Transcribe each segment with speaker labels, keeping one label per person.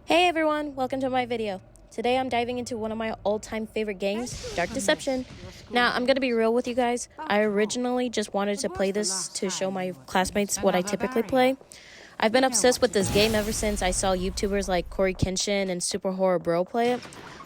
Speaker 1: Hey everyone, welcome to my video. Today I'm diving into one of my all-time favorite games, Dark Deception. Now, I'm gonna be real with you guys. I originally just wanted to play this to show my classmates what I typically play. I've been obsessed with this game ever since I saw YouTubers like Corey Kenshin and Super Horror Bro play it.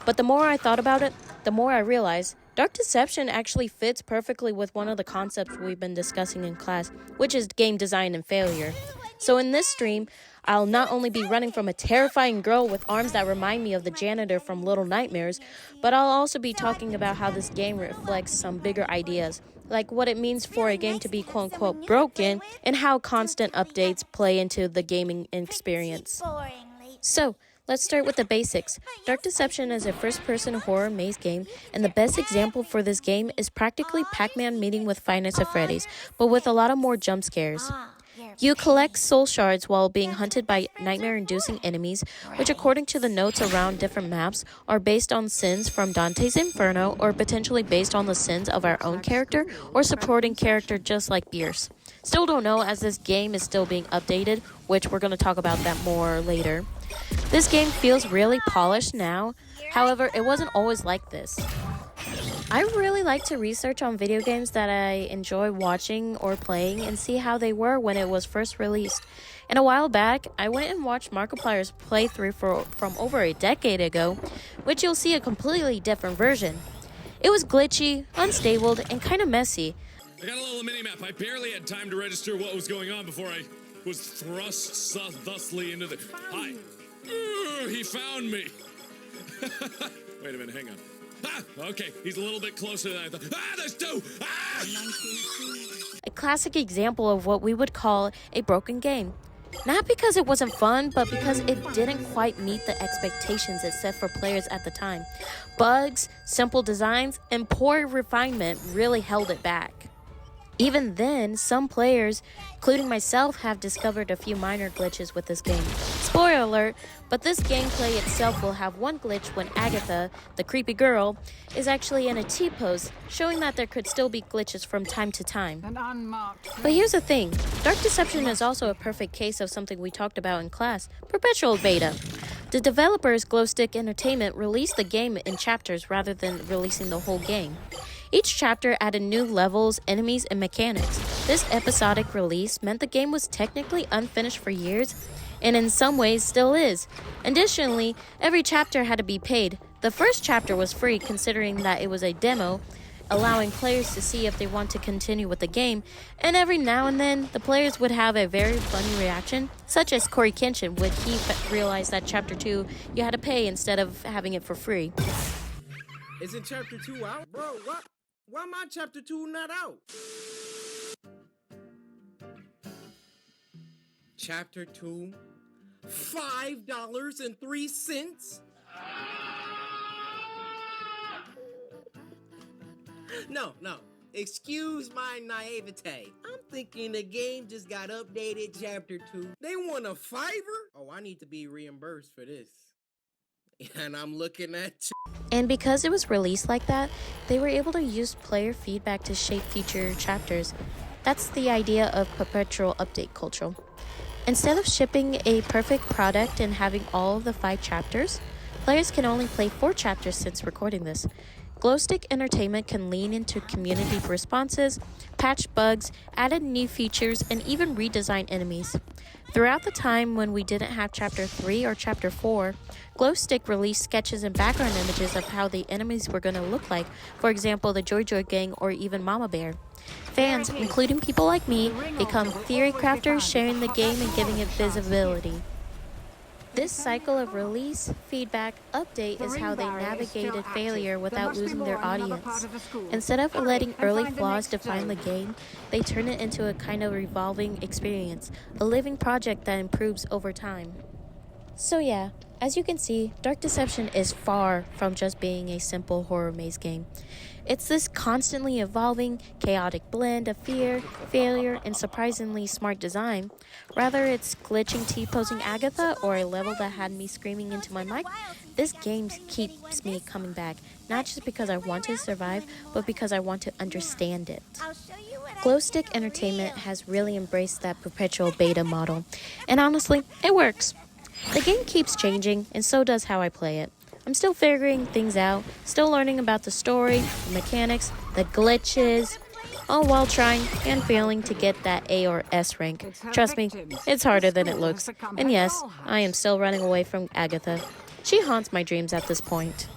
Speaker 1: But the more I thought about it, the more I realized Dark Deception actually fits perfectly with one of the concepts we've been discussing in class, which is game design and failure. So in this stream, I'll not only be running from a terrifying girl with arms that remind me of the janitor from Little Nightmares, but I'll also be talking about how this game reflects some bigger ideas, like what it means for a game to be quote-unquote broken, and how constant updates play into the gaming experience. So, let's start with the basics. Dark Deception is a first-person horror maze game, and the best example for this game is practically Pac-Man meeting with Five Nights at Freddy's, but with a lot of more jump scares. You collect soul shards while being hunted by nightmare-inducing enemies, which according to the notes around different maps, are based on sins from Dante's Inferno or potentially based on the sins of our own character or supporting character just like Pierce. Still don't know as this game is still being updated, which we're going to talk about that more later. This game feels really polished now, however, it wasn't always like this. I really like to research on video games that I enjoy watching or playing and see how they were when it was first released. And a while back, I went and watched Markiplier's playthrough from over a decade ago, which you'll see a completely different version. It was glitchy, unstable, and kind of messy.
Speaker 2: I got a little mini-map. I barely had time to register what was going on before I was thrust thusly into the... Hi. He found me. Wait a minute, hang on. Ah, okay, he's a little bit closer than I thought. Ah, there's two! Ah!
Speaker 1: A classic example of what we would call a broken game. Not because it wasn't fun, but because it didn't quite meet the expectations it set for players at the time. Bugs, simple designs, and poor refinement really held it back. Even then, some players, including myself, have discovered a few minor glitches with this game. Spoiler alert, but this gameplay itself will have one glitch when Agatha, the creepy girl, is actually in a T-pose, showing that there could still be glitches from time to time. But here's the thing, Dark Deception is also a perfect case of something we talked about in class, perpetual beta. The developers, Glowstick Entertainment, released the game in chapters rather than releasing the whole game. Each chapter added new levels, enemies, and mechanics. This episodic release meant the game was technically unfinished for years, and in some ways still is. Additionally, every chapter had to be paid. The first chapter was free considering that it was a demo, allowing players to see if they want to continue with the game, and every now and then, the players would have a very funny reaction, such as Corey Kenshin when he realized that Chapter 2 you had to pay instead of having it for free.
Speaker 3: Isn't Chapter 2 out? Bro, what? Why my Chapter 2 not out? Chapter 2, $5.03? No. Excuse my naivete. I'm thinking the game just got updated Chapter 2. They want a $5? Oh, I need to be reimbursed for this. And I'm looking at you.
Speaker 1: And because it was released like that, they were able to use player feedback to shape future chapters. That's the idea of perpetual update culture. Instead of shipping a perfect product and having all of the 5 chapters, players can only play 4 chapters since recording this. Glowstick Entertainment can lean into community responses, patch bugs, added new features, and even redesign enemies. Throughout the time when we didn't have Chapter 3 or Chapter 4, Glowstick released sketches and background images of how the enemies were going to look like, for example, the Joy Joy Gang or even Mama Bear. Fans, including people like me, become theory crafters, sharing the game and giving it visibility. This cycle of release, feedback, update is how they navigated failure without losing their audience. Instead of letting early flaws define the game, they turn it into a kind of revolving experience, a living project that improves over time. So yeah, as you can see, Dark Deception is far from just being a simple horror maze game. It's this constantly evolving, chaotic blend of fear, failure, and surprisingly smart design. Whether it's glitching T-posing Agatha or a level that had me screaming into my mic, this game keeps me coming back, not just because I want to survive, but because I want to understand it. Glowstick Entertainment has really embraced that perpetual beta model, and honestly, it works. The game keeps changing, and so does how I play it. I'm still figuring things out, still learning about the story, the mechanics, the glitches, all while trying and failing to get that A or S rank. Trust me, it's harder than it looks. And yes, I am still running away from Agatha. She haunts my dreams at this point.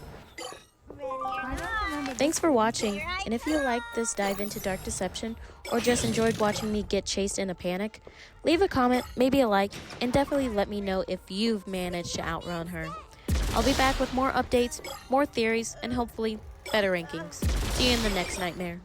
Speaker 1: Thanks for watching, and if you liked this dive into Dark Deception, or just enjoyed watching me get chased in a panic, leave a comment, maybe a like, and definitely let me know if you've managed to outrun her. I'll be back with more updates, more theories, and hopefully better rankings. See you in the next nightmare.